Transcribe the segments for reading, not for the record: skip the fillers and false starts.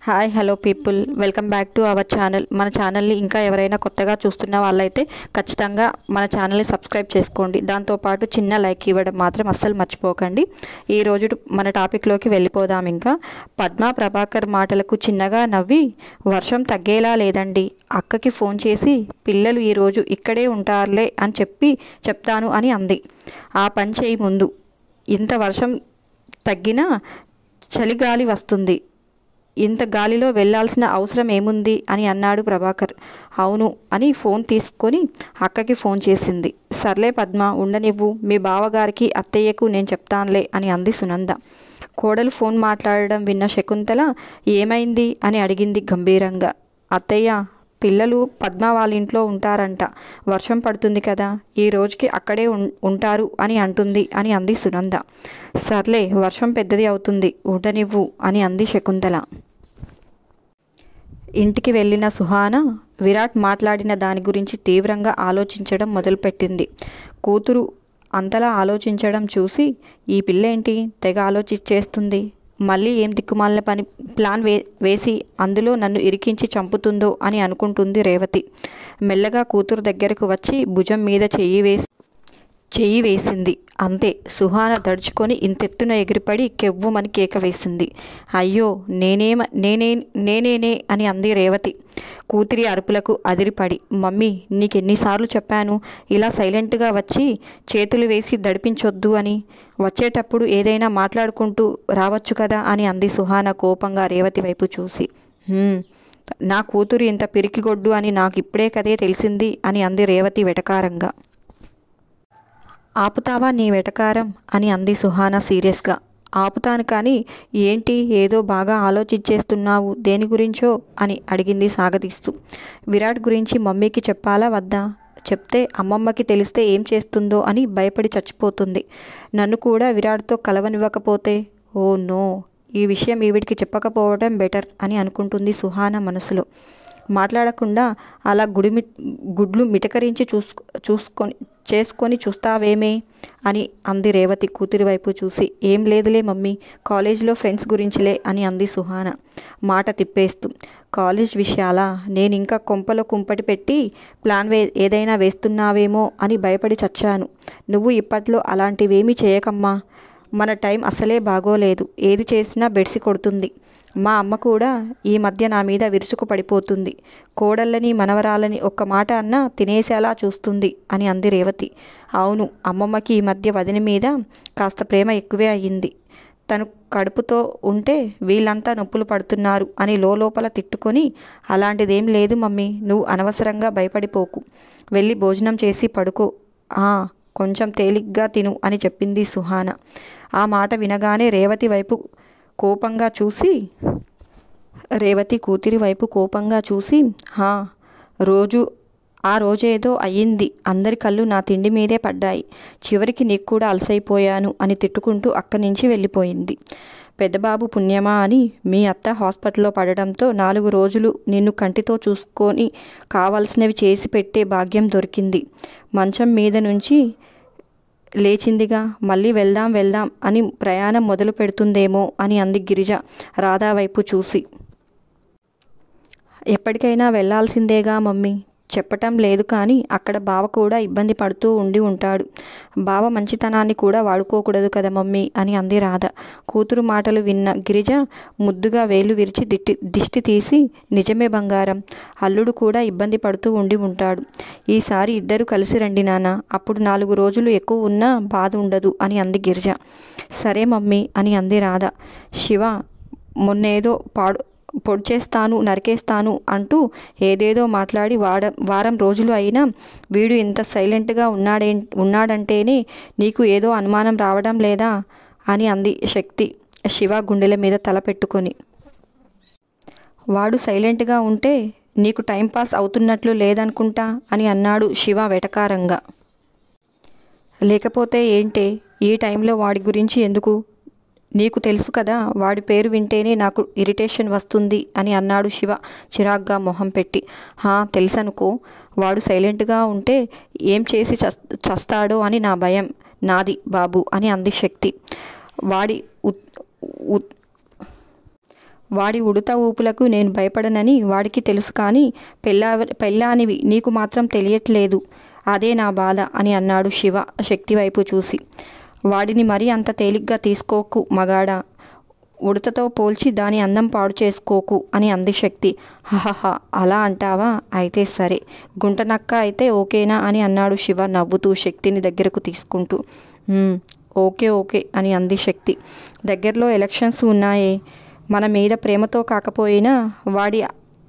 Hi hello people, welcome back to our channel. మన ఛానల్ని ఇంకా ఎవరైనా కొత్తగా చూస్తున్న వాళ్ళైతే ఖచ్చితంగా మన ఛానల్ని సబ్స్క్రైబ్ చేసుకోండి. దాంతోపాటు చిన్న లైక్ ఇవ్వడం మాత్రం అస్సలు మర్చిపోకండి. ఈరోజు మన టాపిక్లోకి వెళ్ళిపోదాం. ఇంకా పద్మా ప్రభాకర్ మాటలకు చిన్నగా నవ్వి, వర్షం తగ్గేలా లేదండి, అక్కకి ఫోన్ చేసి పిల్లలు ఈరోజు ఇక్కడే ఉంటారులే అని చెప్తాను అని అంది. ఆ పని చేయి ముందు, ఇంత వర్షం తగ్గినా చలిగాలి వస్తుంది, ఇంత గాలిలో వెళ్ళాల్సిన అవసరం ఏముంది అని అన్నాడు ప్రభాకర్. అవును అని ఫోన్ తీసుకొని అక్కకి ఫోన్ చేసింది. సర్లే పద్మ, ఉండనివ్వు, మీ బావగారికి అత్తయ్యకు నేను చెప్తానులే అని అంది సునంద. కోడలు ఫోన్ మాట్లాడడం విన్న శకుంతల ఏమైంది అని అడిగింది గంభీరంగా. అత్తయ్య, పిల్లలు పద్మ వాళ్ళ ఇంట్లో ఉంటారంట, వర్షం పడుతుంది కదా, ఈ రోజుకి అక్కడే ఉంటారు అని అంటుంది అని అంది సునంద. సర్లే, వర్షం పెద్దది అవుతుంది, ఉండనివ్వు అని అంది శకుంతల. ఇంటికి వెళ్ళిన సుహాన విరాట్ మాట్లాడిన దాని గురించి తీవ్రంగా ఆలోచించడం మొదలుపెట్టింది. కూతురు అంతలా ఆలోచించడం చూసి, ఈ పిల్లేంటి తెగ ఆలోచించేస్తుంది, మళ్ళీ ఏం దిక్కుమాలిన ప్లాన్ వేసి అందులో నన్ను ఇరికించి చంపుతుందో అని అనుకుంటుంది రేవతి. మెల్లగా కూతురు దగ్గరకు వచ్చి భుజం మీద చెయ్యి వేసింది. అంతే, సుహాన దడుచుకొని ఇంతెత్తున ఎగిరిపడి కెవ్వుమని కేక వేసింది. అయ్యో, నేనేనే అని అంది రేవతి కూతురి అరుపులకు అదిరిపడి. మమ్మీ, నీకెన్నిసార్లు చెప్పాను ఇలా సైలెంట్గా వచ్చి చేతులు వేసి దడిపించొద్దు అని, వచ్చేటప్పుడు ఏదైనా మాట్లాడుకుంటూ రావచ్చు కదా అని అంది సుహాన కోపంగా రేవతి వైపు చూసి. నా కూతురు ఇంత పిరికిగొడ్డు అని నాకు ఇప్పుడే కదే తెలిసింది అని అంది రేవతి వెటకారంగా. ఆపుతావా నీ వెటకారం అని అంది సుహాన సీరియస్గా. ఆపుతాను, కానీ ఏంటి ఏదో బాగా ఆలోచించేస్తున్నావు, దేని గురించో అని అడిగింది సాగదీస్తూ. విరాట్ గురించి మమ్మీకి చెప్పాలా వద్దా? చెప్తే అమ్మమ్మకి తెలిస్తే ఏం చేస్తుందో అని భయపడి చచ్చిపోతుంది. నన్ను కూడా విరాట్తో కలవనివ్వకపోతే? ఓ నో, ఈ విషయం ఈవిడికి చెప్పకపోవడం బెటర్ అని అనుకుంటుంది సుహాన మనసులో. మాట్లాడకుండా అలా గుడ్లు మిటకరించి చేసుకొని చూస్తావేమే అని అంది రేవతి కూతురి వైపు చూసి. ఏం లేదులే మమ్మీ, కాలేజీలో ఫ్రెండ్స్ గురించిలే అని అంది సుహాన మాట తిప్పేస్తూ. కాలేజ్ విషయాలా? నేను ఇంకా కొంపలో కుంపటి పెట్టి ప్లాన్ ఏదైనా వేస్తున్నావేమో అని భయపడి చచ్చాను. నువ్వు ఇప్పట్లో అలాంటివేమీ చేయకమ్మా, మన టైం అసలే బాగోలేదు, ఏది చేసినా బెడిసి కొడుతుంది. మా అమ్మ కూడా ఈ మధ్య నా మీద విరుచుకు పడిపోతుంది, కోడళ్ళని మనవరాలని ఒక్క మాట అన్నా తినేసేలా చూస్తుంది అని అంది రేవతి. అవును, అమ్మమ్మకి ఈ మధ్య వదిన మీద కాస్త ప్రేమ ఎక్కువే అయ్యింది. తను కడుపుతో ఉంటే వీళ్ళంతా నొప్పులు పడుతున్నారు అని లోపల తిట్టుకొని, అలాంటిదేం లేదు మమ్మీ, నువ్వు అనవసరంగా భయపడిపోకు, వెళ్ళి భోజనం చేసి పడుకో, కొంచెం తేలిగ్గా తిను అని చెప్పింది సుహాన. ఆ మాట వినగానే రేవతి కూతురి వైపు కోపంగా చూసి, ఆ రోజేదో అయ్యింది, అందరి కళ్ళు నా తిండి మీదే పడ్డాయి, చివరికి నీకు కూడా అలసైపోయాను అని తిట్టుకుంటూ అక్కడి నుంచి వెళ్ళిపోయింది. పెద్దబాబు పుణ్యమా అని మీ అత్త హాస్పిటల్లో పడడంతో 4 రోజులు నిన్ను కంటితో చూసుకొని కావాల్సినవి చేసి పెట్టే భాగ్యం దొరికింది. మంచం మీద నుంచి లేచిందిగా, మళ్ళీ వెళ్దాం అని ప్రయాణం మొదలు పెడుతుందేమో అని అంది గిరిజ రాధా వైపు చూసి. ఎప్పటికైనా వెళ్లాల్సిందేగా మమ్మీ, చెప్పటం లేదు కానీ అక్కడ బావ కూడా ఇబ్బంది పడుతూ ఉంటాడు, బావ మంచితనాన్ని కూడా వాడుకోకూడదు కదా మమ్మీ అని అంది రాధ. కూతురు మాటలు విన్న గిరిజ ముద్దుగా వేలు విరిచి దిష్టి తీసి, నిజమే బంగారం, అల్లుడు కూడా ఇబ్బంది పడుతూ ఉంటాడు, ఈసారి ఇద్దరు కలిసి రండి నాన్న, అప్పుడు 4 రోజులు ఎక్కువ ఉన్నా బాధ ఉండదు అని అంది గిరిజ. సరే మమ్మీ అని అంది రాధ. శివ మొన్నేదో పొడి చేస్తాను, నరికేస్తాను అంటూ ఏదేదో మాట్లాడి వారం రోజులు అయినా వీడు ఇంత సైలెంట్గా ఉన్నాడంటేనే నీకు ఏదో అనుమానం రావడం లేదా అని అంది శక్తి శివ గుండెల మీద తల పెట్టుకొని. వాడు సైలెంట్గా ఉంటే నీకు టైంపాస్ అవుతున్నట్లు లేదనుకుంటా అని అన్నాడు శివ వెటకారంగా. లేకపోతే ఏంటే, ఈ టైంలో వాడి గురించి ఎందుకు, నీకు తెలుసు కదా, వాడి పేరు వింటేనే నాకు ఇరిటేషన్ వస్తుంది అని అన్నాడు శివ చిరాగ్గా మొహం పెట్టి. తెలుసనుకో, వాడు సైలెంట్గా ఉంటే ఏం చేసి చస్తాడో అని నా భయం, నాది బాబు అని అంది శక్తి. వాడి ఉడత ఊపులకు నేను భయపడనని వాడికి తెలుసు, కానీ పెళ్ళానివి నీకు మాత్రం తెలియట్లేదు, అదే నా బాధ అని అన్నాడు శివ శక్తి వైపు చూసి. వాడిని మరీ అంత తేలిగ్గా తీసుకోకు మగాడా, ఉడతతో పోల్చి దాని అందం పాడు చేసుకోకు అని అంది శక్తి. హహహ, అలా అంటావా, అయితే సరే, గుంటనక్క అయితే ఓకేనా అని అన్నాడు శివ నవ్వుతూ శక్తిని దగ్గరకు తీసుకుంటూ. ఓకే ఓకే అని అంది శక్తి. దగ్గరలో ఎలక్షన్స్ ఉన్నాయే, మన మీద ప్రేమతో కాకపోయినా వాడి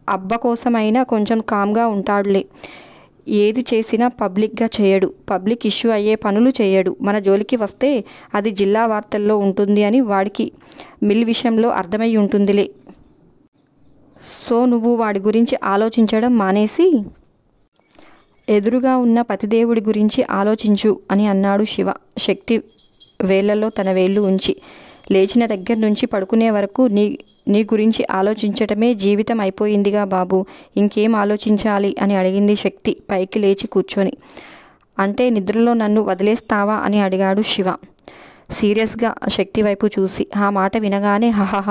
అబ్బ కోసమైనా కొంచెం కామ్గా ఉంటాడులే. ఏది చేసినా పబ్లిక్గా చేయడు, పబ్లిక్ ఇష్యూ అయ్యే పనులు చేయడు. మన జోలికి వస్తే అది జిల్లా వార్తల్లో ఉంటుంది అని వాడికి మిల్ విషయంలో అర్థమై ఉంటుందిలే. సో నువ్వు వాడి గురించి ఆలోచించడం మానేసి ఎదురుగా ఉన్న పతిదేవుడి గురించి ఆలోచించు అని అన్నాడు శివ శక్తి వేళ్లలో తన వేళ్ళు ఉంచి. లేచిన దగ్గర నుంచి పడుకునే వరకు నీ గురించి ఆలోచించటమే జీవితం అయిపోయిందిగా బాబు, ఇంకేం ఆలోచించాలి అని అడిగింది శక్తి పైకి లేచి కూర్చొని. అంటే నిద్రలో నన్ను వదిలేస్తావా అని అడిగాడు శివ సీరియస్గా శక్తి వైపు చూసి. ఆ మాట వినగానే హహహ,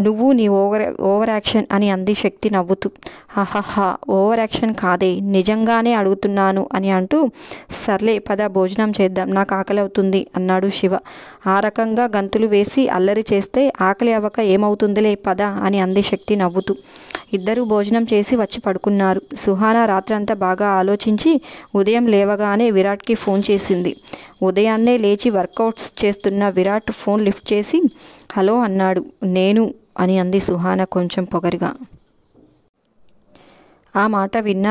నువ్వు నీ ఓవర్ యాక్షన్ అని అంది శక్తి నవ్వుతూ. హహహ, ఓవర్ యాక్షన్ కాదే, నిజంగానే అడుగుతున్నాను అని అంటూ, సర్లే పద భోజనం చేద్దాం, నాకు ఆకలి అవుతుంది అన్నాడు శివ. ఆ రకంగా గంతులు వేసి అల్లరి చేస్తే ఆకలి అవ్వక ఏమవుతుందిలే పద అని అంది శక్తి నవ్వుతూ. ఇద్దరూ భోజనం చేసి వచ్చి పడుకున్నారు. సుహానా రాత్రంతా బాగా ఆలోచించి ఉదయం లేవగానే విరాట్కి ఫోన్ చేసింది. ఉదయాన్నే లేచి వర్కౌట్స్ చేస్తున్న విరాట్ ఫోన్ లిఫ్ట్ చేసి హలో అన్నాడు. నేను అని అంది సుహానా కొంచెం పొగరుగా. ఆ మాట విన్న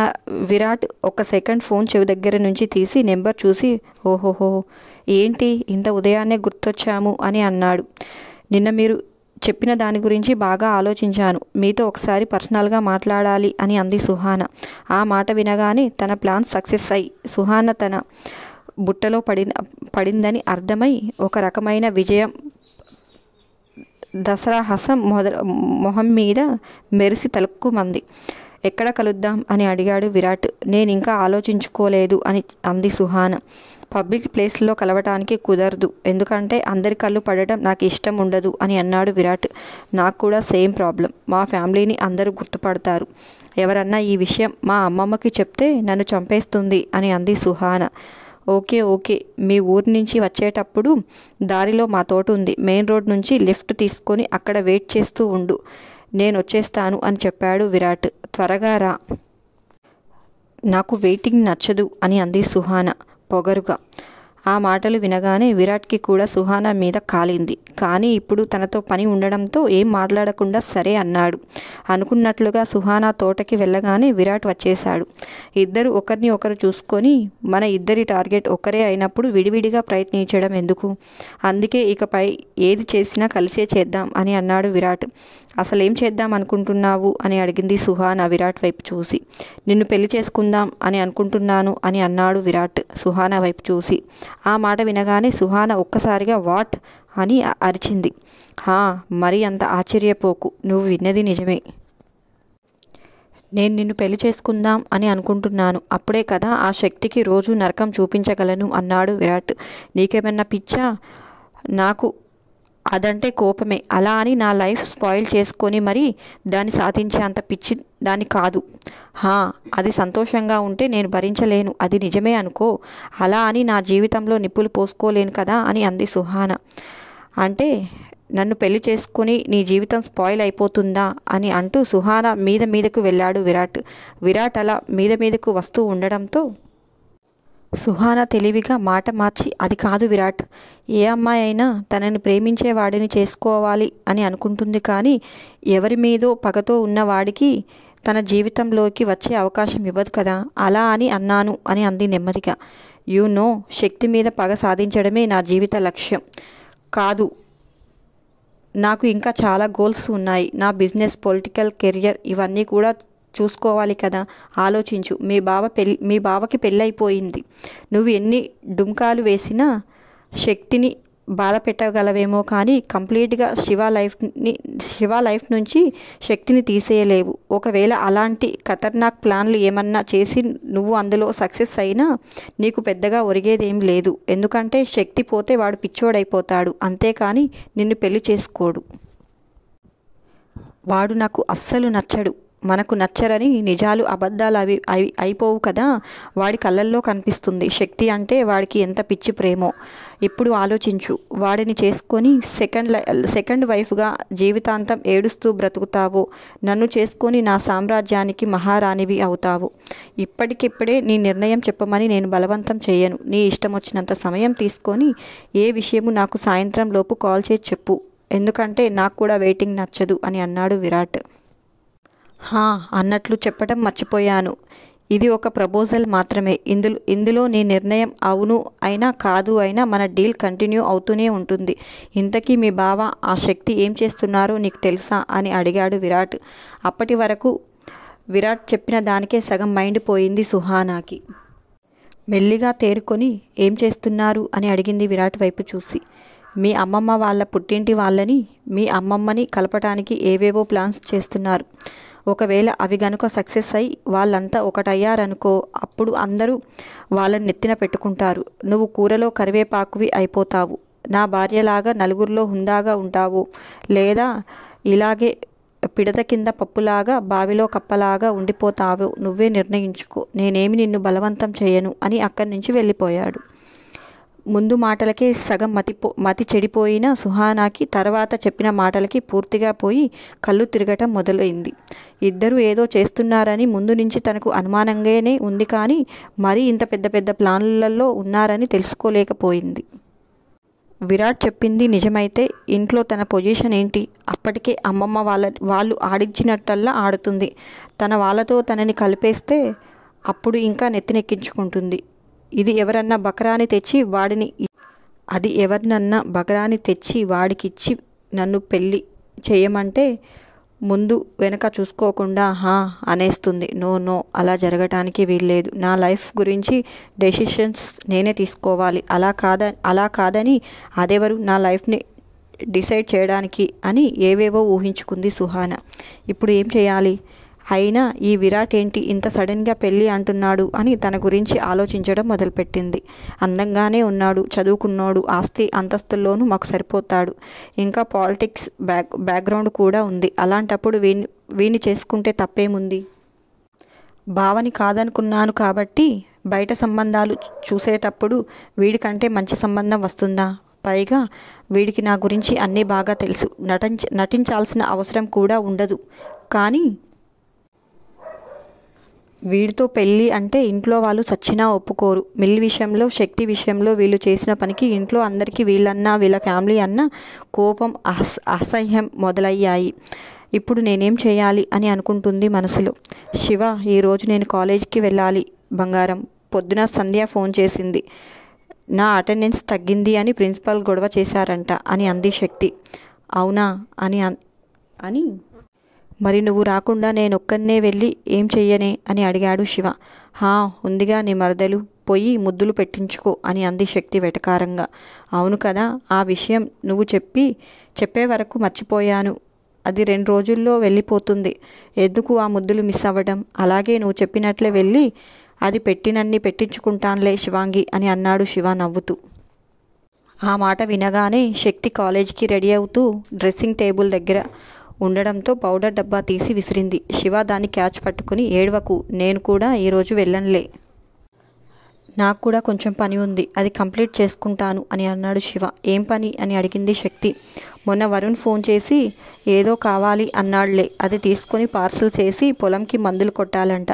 విరాట్ ఒక సెకండ్ ఫోన్ చెవి దగ్గర నుంచి తీసి నెంబర్ చూసి ఓహోహో, ఏంటి ఇంత ఉదయాన్నే గుర్తొచ్చాము అని అన్నాడు. నిన్న మీరు చెప్పిన దాని గురించి బాగా ఆలోచించాను, మీతో ఒకసారి పర్సనల్గా మాట్లాడాలి అని అంది సుహానా. ఆ మాట వినగానే తన ప్లాన్ సక్సెస్ అయి సుహానా తన బుట్టలో పడిందని అర్థమై ఒక రకమైన విజయం దసరా హసం మొహం మీద మెరిసి తలుక్కుమంది. ఎక్కడ కలుద్దాం అని అడిగాడు విరాట్. నేను ఇంకా ఆలోచించుకోలేదు అని అంది సుహానా. పబ్లిక్ ప్లేస్లో కలవటానికి కుదరదు, ఎందుకంటే అందరి కళ్ళు పడటం నాకు ఇష్టం ఉండదు అని అన్నాడు విరాట్. నాకు కూడా సేమ్ ప్రాబ్లం, మా ఫ్యామిలీని అందరూ గుర్తుపడతారు, ఎవరన్నా ఈ విషయం మా అమ్మమ్మకి చెప్తే నన్ను చంపేస్తుంది అని అంది సుహానా. ఓకే ఓకే, మీ ఊరి నుంచి వచ్చేటప్పుడు దారిలో మా తోట ఉంది, మెయిన్ రోడ్ నుంచి లిఫ్ట్ తీసుకొని అక్కడ వెయిట్ చేస్తూ ఉండు, నేను వచ్చేస్తాను అని చెప్పాడు విరాట్. త్వరగా రా, నాకు వెయిటింగ్ నచ్చదు అని అంది సుహానా పొగరుగా. ఆ మాటలు వినగానే విరాట్కి కూడా సుహానా మీద కాలింది. కానీ ఇప్పుడు తనతో పని ఉండడంతో ఏం మాట్లాడకుండా సరే అన్నాడు. అనుకున్నట్లుగా సుహానా తోటకి వెళ్ళగానే విరాట్ వచ్చేశాడు. ఇద్దరు ఒకరిని ఒకరు చూసుకొని మన ఇద్దరి టార్గెట్ ఒకరే అయినప్పుడు విడివిడిగా ప్రయత్నించడం ఎందుకు, అందుకే ఇకపై ఏది చేసినా కలిసే చేద్దాం అని అన్నాడు విరాట్. అసలేం చేద్దాం అనుకుంటున్నావు అని అడిగింది సుహానా విరాట్ వైపు చూసి. నిన్ను పెళ్లి చేసుకుందాం అని అనుకుంటున్నాను అని అన్నాడు విరాట్ సుహానా వైపు చూసి. ఆ మాట వినగానే సుహానా ఒక్కసారిగా వాట్ అని అరిచింది. హా, మరీ అంత ఆశ్చర్యపోకు, నువ్వు విన్నది నిజమే, నేను నిన్ను పెళ్లి చేసుకుందాం అని అనుకుంటున్నాను, అప్పుడే కదా ఆ శక్తికి రోజు నరకం చూపించగలను అన్నాడు విరాట్. నీకేమన్నా పిచ్చా, నాకు అదంటే కోపమే, అలా అని నా లైఫ్ స్పాయిల్ చేసుకొని మరి దాన్ని సాధించే అంత పిచ్చి దాన్ని కాదు. అది సంతోషంగా ఉంటే నేను భరించలేను, అది నిజమే అనుకో, అలా అని నా జీవితంలో నిప్పులు పోసుకోలేను కదా అని అంది సుహానా. అంటే నన్ను పెళ్లి చేసుకుని నీ జీవితం స్పాయిల్ అయిపోతుందా అని అంటూ సుహానా మీదకు వెళ్ళాడు విరాట్. విరాట్ అలా మీదకు వస్తూ ఉండడంతో సుహానా తెలివిగా మాట మార్చి, అది కాదు విరాట్, ఏ అమ్మాయి అయినా తనని ప్రేమించే వాడిని చేసుకోవాలి అని అనుకుంటుంది, కానీ ఎవరి మీదో పగతో ఉన్నవాడికి తన జీవితంలోకి వచ్చే అవకాశం ఇవ్వదు కదా, అలా అని అన్నాను అని అంది నెమ్మదిగా. శక్తి మీద పగ సాధించడమే నా జీవిత లక్ష్యం కాదు, నాకు ఇంకా చాలా గోల్స్ ఉన్నాయి, నా బిజినెస్, పొలిటికల్ కెరియర్ ఇవన్నీ కూడా చూసుకోవాలి కదా, ఆలోచించు, మీ బావకి పెళ్ళైపోయింది, నువ్వు ఎన్ని డుంకాలు వేసినా శక్తిని బాధ పెట్టగలవేమో, కానీ కంప్లీట్గా శివ లైఫ్ నుంచి శక్తిని తీసేయలేవు. ఒకవేళ అలాంటి ఖతర్నాక్ ప్లాన్లు ఏమన్నా చేసి నువ్వు అందులో సక్సెస్ అయినా నీకు పెద్దగా ఒరిగేదేం లేదు, ఎందుకంటే శక్తి పోతే వాడు పిచ్చోడైపోతాడు, అంతేకాని నిన్ను పెళ్లి చేసుకోడు. వాడు నాకు అస్సలు నచ్చడు. మనకు నచ్చరని నిజాలు అబద్ధాలు అవి అయిపోవు కదా. వాడి కళ్ళల్లో కనిపిస్తుంది శక్తి అంటే వాడికి ఎంత పిచ్చి ప్రేమో. ఇప్పుడు ఆలోచించు, వాడిని చేసుకొని సెకండ్ వైఫ్గా జీవితాంతం ఏడుస్తూ బ్రతుకుతావో, నన్ను చేసుకొని నా సామ్రాజ్యానికి మహారాణివి అవుతావు. ఇప్పటికిప్పుడే నీ నిర్ణయం చెప్పమని నేను బలవంతం చేయను. నీ ఇష్టం వచ్చినంత సమయం తీసుకొని ఏ విషయము నాకు సాయంత్రం లోపు కాల్ చేసి చెప్పు. ఎందుకంటే నాకు కూడా వెయిటింగ్ నచ్చదు అని అన్నాడు విరాట్. అన్నట్లు చెప్పటం మర్చిపోయాను. ఇది ఒక ప్రపోజల్ మాత్రమే. ఇందులో నీ నిర్ణయం అవును అయినా కాదు అయినా మన డీల్ కంటిన్యూ అవుతూనే ఉంటుంది. ఇంతకీ మీ బావ ఆ శక్తి ఏం చేస్తున్నారో నీకు తెలుసా అని అడిగాడు విరాట్. అప్పటి వరకు విరాట్ చెప్పిన దానికే సగం మైండ్ పోయింది సుహానాకి. మెల్లిగా తేరుకొని ఏం చేస్తున్నారు అని అడిగింది విరాట్ వైపు చూసి. మీ అమ్మమ్మ వాళ్ళ పుట్టింటి వాళ్ళని మీ అమ్మమ్మని కలపటానికి ఏవేవో ప్లాన్స్ చేస్తున్నారు. ఒకవేళ అవి గనుక సక్సెస్ అయి వాళ్ళంతా ఒకటయ్యారనుకో, అప్పుడు అందరూ వాళ్ళని నెత్తిన పెట్టుకుంటారు. నువ్వు కూరలో కరివేపాకువి అయిపోతావు. నా భార్యలాగా నలుగురిలో హుందాగా ఉంటావు, లేదా ఇలాగే పిడత కింద పప్పులాగా బావిలో కప్పలాగా ఉండిపోతావు. నువ్వే నిర్ణయించుకో. నేనేమి నిన్ను బలవంతం చేయను అని అక్కడి నుంచి వెళ్ళిపోయాడు. ముందు మాటలకే సగం మతి చెడిపోయిన సుహానాకి తర్వాత చెప్పిన మాటలకి పూర్తిగా పోయి కళ్ళు తిరగటం మొదలైంది. ఇద్దరూ ఏదో చేస్తున్నారని ముందు నుంచి తనకు అనుమానంగానే ఉంది, కానీ మరీ ఇంత పెద్ద పెద్ద ప్లాన్లలో ఉన్నారని తెలుసుకోలేకపోయింది. విరాట్ చెప్పింది నిజమైతే ఇంట్లో తన పొజిషన్ ఏంటి? అప్పటికే అమ్మమ్మ వాళ్ళు ఆడించినట్టల్లా ఆడుతుంది. తన వాళ్ళతో తనని కలిపేస్తే అప్పుడు ఇంకా నెత్తినెక్కించుకుంటుంది. అది ఎవరన్నా బకరాని తెచ్చి వాడికిచ్చి నన్ను పెళ్ళి చేయమంటే ముందు వెనక చూసుకోకుండా అనేస్తుంది. నో, అలా జరగటానికి వీల్లేదు. నా లైఫ్ గురించి డెసిషన్స్ నేనే తీసుకోవాలి. అలా కాదని అదెవరు నా లైఫ్ని డిసైడ్ చేయడానికి అని ఏవేవో ఊహించుకుంది సుహానా. ఇప్పుడు ఏం చేయాలి? అయినా ఈ విరాట్ ఏంటి ఇంత సడన్గా పెళ్ళి అంటున్నాడు అని తన గురించి ఆలోచించడం మొదలుపెట్టింది. అందంగానే ఉన్నాడు, చదువుకున్నాడు, ఆస్తి అంతస్తుల్లోనూ మాకు సరిపోతాడు. ఇంకా పాలిటిక్స్ బ్యాక్గ్రౌండ్ కూడా ఉంది. అలాంటప్పుడు వీణ్ణి చేసుకుంటే తప్పేముంది? బావని కాదనుకున్నాను కాబట్టి బయట సంబంధాలు చూసేటప్పుడు వీడికంటే మంచి సంబంధం వస్తుందా? పైగా వీడికి నా గురించి అన్నీ బాగా తెలుసు. నటించాల్సిన అవసరం కూడా ఉండదు. కానీ వీడితో పెళ్ళి అంటే ఇంట్లో వాళ్ళు చచ్చినా ఒప్పుకోరు. మిల్ విషయంలో, శక్తి విషయంలో వీళ్ళు చేసిన పనికి ఇంట్లో అందరికీ వీళ్ళన్నా వీళ్ళ ఫ్యామిలీ అన్నా కోపం, అసహ్యం మొదలయ్యాయి. ఇప్పుడు నేనేం చేయాలి అని అనుకుంటుంది మనసులో. శివ, ఈరోజు నేను కాలేజీకి వెళ్ళాలి బంగారం. పొద్దున సంధ్య ఫోన్ చేసింది. నా అటెండెన్స్ తగ్గింది అని ప్రిన్సిపల్ గొడవ చేశారంట అని అంది శక్తి. అవునా అని మరి నువ్వు రాకుండా నేనొక్కనే వెళ్ళి ఏం చెయ్యనే అని అడిగాడు శివ. ఉందిగా నీ మరదలు, పోయి ముద్దులు పెట్టించుకో అని అంది శక్తి వెటకారంగా. అవును కదా, ఆ విషయం నువ్వు చెప్పే వరకు మర్చిపోయాను. అది 2 రోజుల్లో వెళ్ళిపోతుంది. ఎందుకు ఆ ముద్దులు మిస్ అవ్వడం? అలాగే నువ్వు చెప్పినట్లే వెళ్ళి అది పెట్టినన్ని పెట్టించుకుంటానులే శివాంగి అని అన్నాడు శివ నవ్వుతూ. ఆ మాట వినగానే శక్తి కాలేజీకి రెడీ అవుతూ డ్రెస్సింగ్ టేబుల్ దగ్గర ఉండడంతో పౌడర్ డబ్బా తీసి విసిరింది. శివ దాన్ని క్యాచ్ పట్టుకుని, ఏడవకు, నేను కూడా ఈరోజు వెళ్ళనులే. నాకు కూడా కొంచెం పని ఉంది, అది కంప్లీట్ చేసుకుంటాను అని అన్నాడు శివ. ఏం పని అని అడిగింది శక్తి. మొన్న వరుణ్ ఫోన్ చేసి ఏదో కావాలి అన్నాడులే, అది తీసుకొని పార్సల్ చేసి పొలంకి మందులు కొట్టాలంట.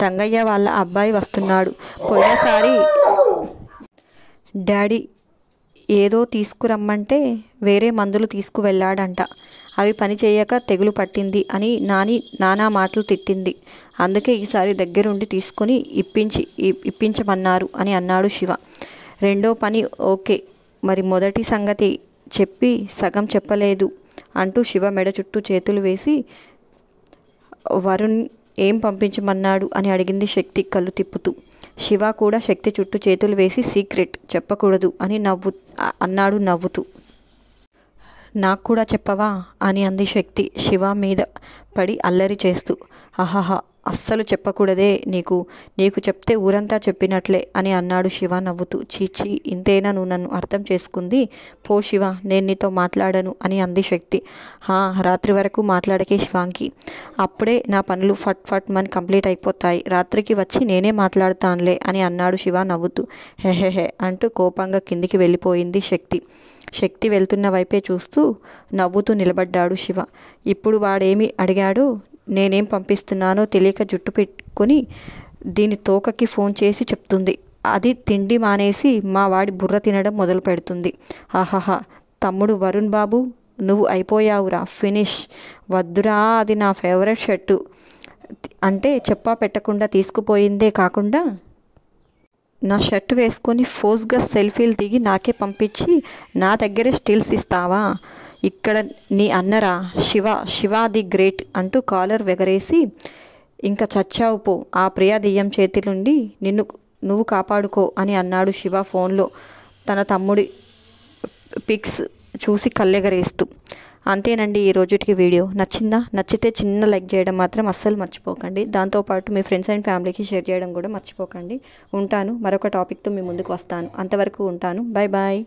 రంగయ్య వాళ్ళ అబ్బాయి వస్తున్నాడు. పోయినసారి డాడీ ఏదో తీసుకురమ్మంటే వేరే మందులు తీసుకువెళ్ళాడంట. అవి పని చేయక తెగులు పట్టింది అని నానా మాటలు తిట్టింది. అందుకే ఈసారి దగ్గరుండి తీసుకొని ఇప్పించమన్నారు అని అన్నాడు శివ. రెండో పని ఓకే, మరి మొదటి సంగతి చెప్పి సగం చెప్పలేదు అంటూ శివ మెడ చుట్టూ చేతులు వేసి, వరుణ్ ఏం పంపించమన్నాడు అని అడిగింది శక్తి కళ్ళు తిప్పుతూ. శివ కూడా శక్తి చుట్టూ చేతులు వేసి సీక్రెట్ చెప్పకూడదు అని అన్నాడు నవ్వుతూ. నాకు కూడా చెప్పవా అని అంది శక్తి శివ మీద పడి అల్లరి చేస్తూ. అస్సలు చెప్పకూడదే నీకు చెప్తే ఊరంతా చెప్పినట్లే అని అన్నాడు శివ నవ్వుతూ. చీచి, ఇంతేనా నువ్వు నన్ను అర్థం చేసుకుంది? పో శివ, నేను నీతో మాట్లాడను అని అంది శక్తి. రాత్రి వరకు మాట్లాడకే శివాంకి, అప్పుడే నా పనులు ఫట్ ఫట్ మని కంప్లీట్ అయిపోతాయి. రాత్రికి వచ్చి నేనే మాట్లాడుతానులే అని అన్నాడు శివ నవ్వుతూ. హెహెహే అంటూ కోపంగా కిందికి వెళ్ళిపోయింది శక్తి. శక్తి వెళ్తున్న వైపే చూస్తూ నవ్వుతూ నిలబడ్డాడు శివ. ఇప్పుడు వాడేమి అడిగాడో, నేనేం పంపిస్తున్నానో తెలియక జుట్టు పెట్టుకొని దీని తోకకి ఫోన్ చేసి చెప్తుంది. అది తిండి మానేసి మా వాడి బుర్ర తినడం మొదలు పెడుతుంది. ఆహాహా, తమ్ముడు వరుణ్ బాబు, నువ్వు అయిపోయావురా, ఫినిష్. వద్దురా, అది నా ఫేవరెట్ షర్టు అంటే చెప్పా పెట్టకుండా తీసుకుపోయిందే కాకుండా నా షర్ట్ వేసుకొని ఫోర్స్గా సెల్ఫీలు దిగి నాకే పంపించి నా దగ్గరే స్టిల్స్ ఇస్తావా? ఇక్కడ నీ అన్నరా శివ ది గ్రేట్ అంటూ కాలర్ వెగరేసి, ఇంకా చచ్చావు పో, ఆ ప్రియా దెయ్యం చేతి నుండి నువ్వు కాపాడుకో అని అన్నాడు శివ ఫోన్లో తన తమ్ముడి పిక్స్ చూసి కళ్ళెగరేస్తూ. అంతేనండి ఈ రోజుటికి వీడియో. నచ్చిందా? నచ్చితే చిన్న లైక్ చేయడం మాత్రం అస్సలు మర్చిపోకండి. దాంతోపాటు మీ ఫ్రెండ్స్ అండ్ ఫ్యామిలీకి షేర్ చేయడం కూడా మర్చిపోకండి. ఉంటాను, మరొక టాపిక్తో మీ ముందుకు వస్తాను. అంతవరకు ఉంటాను. Bye bye.